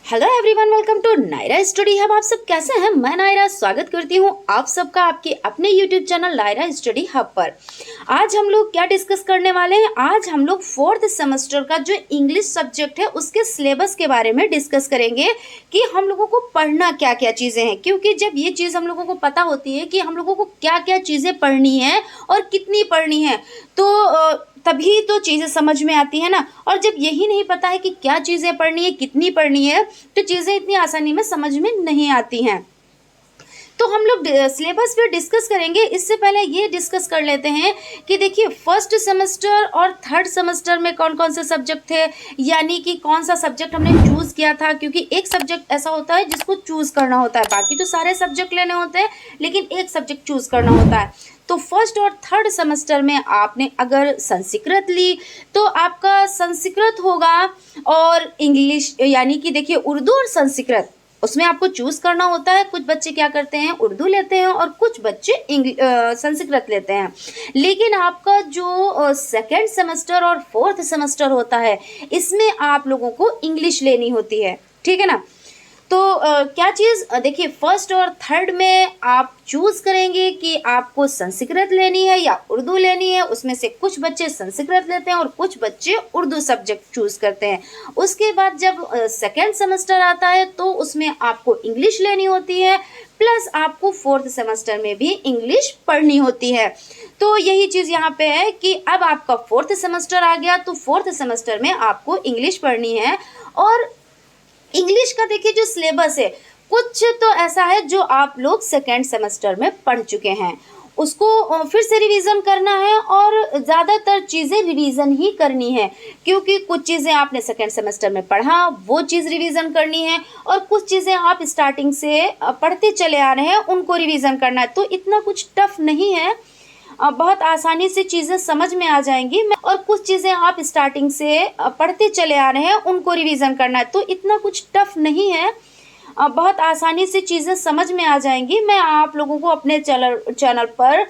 Hello everyone, welcome to Naira study hub. आप सब कैसे हैं? मैं नायरा स्वागत करती हूं आप सबका आपके अपने YouTube channel Naira study hub पर। आज हम लोग क्या डिस्कस करने वाले हैं? आज हम लोग फोर्थ सेमेस्टर का जो इंग्लिश सब्जेक्ट है उसके सिलेबस के बारे में डिस्कस करेंगे कि हम लोगों को पढ़ना क्या क्या चीज़ें हैं। क्योंकि जब ये चीज़ हम लोगों को पता होती है कि हम लोगों को क्या क्या चीज़ें पढ़नी है और कितनी पढ़नी है, तो तभी तो चीज़ें समझ में आती है ना। और जब यही नहीं पता है कि क्या चीज़ें पढ़नी है, कितनी पढ़नी है, तो चीज़ें इतनी आसानी में समझ में नहीं आती हैं। तो हम लोग सिलेबस पे डिस्कस करेंगे। इससे पहले ये डिस्कस कर लेते हैं कि देखिए फर्स्ट सेमेस्टर और थर्ड सेमेस्टर में कौन कौन से सब्जेक्ट थे, यानी कि कौन सा सब्जेक्ट हमने चूज़ किया था। क्योंकि एक सब्जेक्ट ऐसा होता है जिसको चूज़ करना होता है, बाकी तो सारे सब्जेक्ट लेने होते हैं लेकिन एक सब्जेक्ट चूज़ करना होता है। तो फर्स्ट और थर्ड सेमेस्टर में आपने अगर संस्कृत ली तो आपका संस्कृत होगा, और इंग्लिश यानी कि देखिए उर्दू और संस्कृत उसमें आपको चूज करना होता है। कुछ बच्चे क्या करते हैं, उर्दू लेते हैं और कुछ बच्चे संस्कृत लेते हैं। लेकिन आपका जो सेकेंड सेमेस्टर और फोर्थ सेमेस्टर होता है इसमें आप लोगों को इंग्लिश लेनी होती है, ठीक है ना। तो क्या चीज़ देखिए फर्स्ट और थर्ड में आप चूज़ करेंगे कि आपको संस्कृत लेनी है या उर्दू लेनी है। उसमें से कुछ बच्चे संस्कृत लेते हैं और कुछ बच्चे उर्दू सब्जेक्ट चूज़ करते हैं। उसके बाद जब सेकेंड सेमेस्टर आता है तो उसमें आपको इंग्लिश लेनी होती है, प्लस आपको फोर्थ सेमेस्टर में भी इंग्लिश पढ़नी होती है। तो यही चीज़ यहाँ पे है कि अब आपका फोर्थ सेमेस्टर आ गया तो फोर्थ सेमेस्टर में आपको इंग्लिश पढ़नी है। और इंग्लिश का देखिए जो सिलेबस है कुछ तो ऐसा है जो आप लोग सेकेंड सेमेस्टर में पढ़ चुके हैं, उसको फिर से रिवीजन करना है। और ज़्यादातर चीज़ें रिवीजन ही करनी है, क्योंकि कुछ चीज़ें आपने सेकेंड सेमेस्टर में पढ़ा वो चीज़ रिवीजन करनी है, और कुछ चीज़ें आप स्टार्टिंग से पढ़ते चले आ रहे हैं उनको रिवीजन करना है। तो इतना कुछ टफ नहीं है, बहुत आसानी से चीज़ें समझ में आ जाएंगी। और कुछ चीज़ें आप स्टार्टिंग से पढ़ते चले आ रहे हैं उनको रिवीजन करना है, तो इतना कुछ टफ नहीं है, बहुत आसानी से चीज़ें समझ में आ जाएंगी। मैं आप लोगों को अपने चैनल पर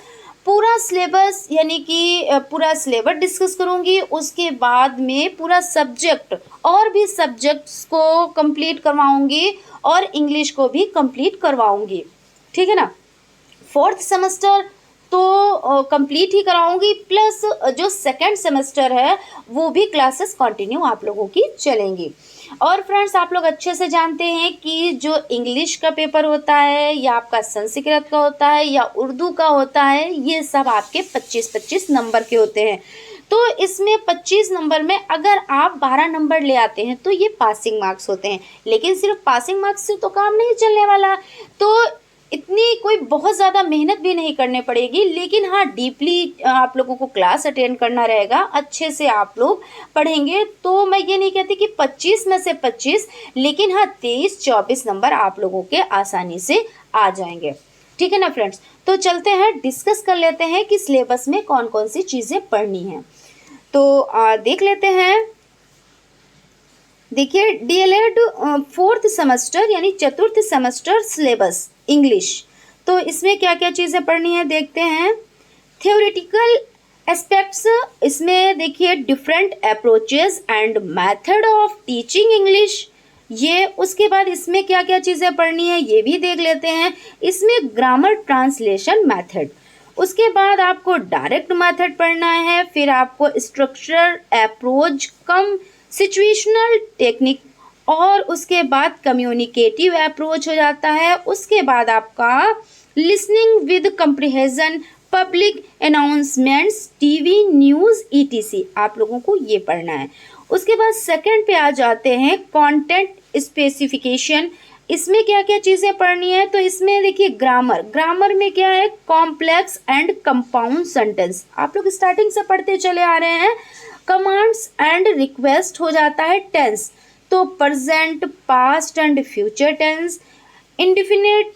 पूरा सिलेबस यानी कि पूरा सिलेबस डिस्कस करूंगी। उसके बाद में पूरा सब्जेक्ट और भी सब्जेक्ट्स को कंप्लीट करवाऊंगी और इंग्लिश को भी कंप्लीट करवाऊंगी, ठीक है ना। फोर्थ सेमेस्टर तो कंप्लीट ही कराऊंगी, प्लस जो सेकेंड सेमेस्टर है वो भी क्लासेस कंटिन्यू आप लोगों की चलेंगी। और फ्रेंड्स आप लोग अच्छे से जानते हैं कि जो इंग्लिश का पेपर होता है या आपका संस्कृत का होता है या उर्दू का होता है, ये सब आपके 25-25 नंबर के होते हैं। तो इसमें 25 नंबर में अगर आप 12 नंबर ले आते हैं तो ये पासिंग मार्क्स होते हैं। लेकिन सिर्फ पासिंग मार्क्स से तो काम नहीं चलने वाला, तो इतनी कोई बहुत ज़्यादा मेहनत भी नहीं करनी पड़ेगी। लेकिन हाँ डीपली आप लोगों को क्लास अटेंड करना रहेगा, अच्छे से आप लोग पढ़ेंगे। तो मैं ये नहीं कहती कि 25 में से 25, लेकिन हाँ 23-24 नंबर आप लोगों के आसानी से आ जाएंगे, ठीक है ना फ्रेंड्स। तो चलते हैं डिस्कस कर लेते हैं कि सिलेबस में कौन कौन सी चीज़ें पढ़नी हैं। तो देख लेते हैं। देखिए डीएलएड फोर्थ सेमेस्टर यानी चतुर्थ सेमेस्टर सिलेबस इंग्लिश, तो इसमें क्या क्या चीज़ें पढ़नी है देखते हैं। थ्योरेटिकल एस्पेक्ट्स, इसमें देखिए different approaches and method of teaching English, ये उसके बाद इसमें क्या क्या चीज़ें पढ़नी है ये भी देख लेते हैं। इसमें ग्रामर ट्रांसलेशन मेथड, उसके बाद आपको डायरेक्ट मेथड पढ़ना है, फिर आपको स्ट्रक्चरल अप्रोच कम सिचुएशनल टेक्निक, और उसके बाद कम्युनिकेटिव अप्रोच हो जाता है। उसके बाद आपका listening with comprehension, public announcements, TV news etc, आप लोगों को ये पढ़ना है। उसके बाद सेकंड पे आ जाते हैं कंटेंट स्पेसिफिकेशन, इसमें क्या क्या चीज़ें पढ़नी है। तो इसमें देखिए ग्रामर में क्या है, कॉम्प्लेक्स एंड कंपाउंड सेंटेंस, आप लोग स्टार्टिंग से पढ़ते चले आ रहे हैं। कमांड्स एंड रिक्वेस्ट हो जाता है टेंस, तो present, past and future tense, indefinite,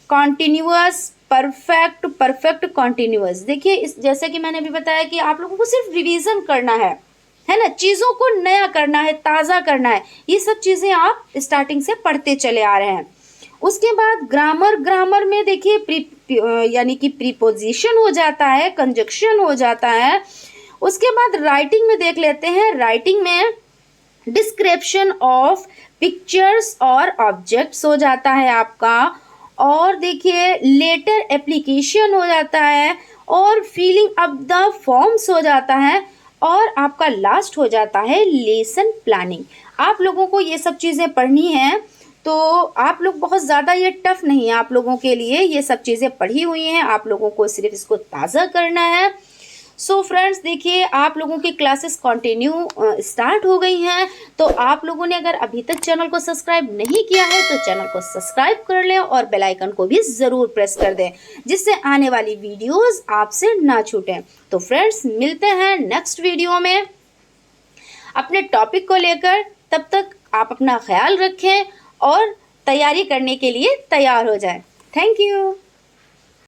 continuous, perfect continuous. देखिए इस जैसे कि मैंने अभी बताया कि आप लोगों को सिर्फ रिवीजन करना है ना, चीज़ों को नया करना है, ताज़ा करना है। ये सब चीज़ें आप स्टार्टिंग से पढ़ते चले आ रहे हैं। उसके बाद ग्रामर में देखिए यानी कि प्रीपोजिशन हो जाता है, कंजक्शन हो जाता है। उसके बाद राइटिंग में देख लेते हैं। राइटिंग में डिस्क्रिप्शन ऑफ पिक्चर्स और ऑब्जेक्ट्स हो जाता है आपका, और देखिए लेटर एप्लीकेशन हो जाता है, और फिलिंग अप द फॉर्म्स हो जाता है, और आपका लास्ट हो जाता है लेसन प्लानिंग। आप लोगों को ये सब चीज़ें पढ़नी हैं, तो आप लोग बहुत ज़्यादा ये टफ नहीं है आप लोगों के लिए, ये सब चीज़ें पढ़ी हुई हैं, आप लोगों को सिर्फ इसको ताज़ा करना है। सो फ्रेंड्स देखिए, आप लोगों की क्लासेस कंटिन्यू स्टार्ट हो गई हैं, तो आप लोगों ने अगर अभी तक चैनल को सब्सक्राइब नहीं किया है तो चैनल को सब्सक्राइब कर लें और बेल आइकन को भी ज़रूर प्रेस कर दें, जिससे आने वाली वीडियोस आपसे ना छूटें। तो फ्रेंड्स मिलते हैं नेक्स्ट वीडियो में अपने टॉपिक को लेकर। तब तक आप अपना ख्याल रखें और तैयारी करने के लिए तैयार हो जाएं। Thank you.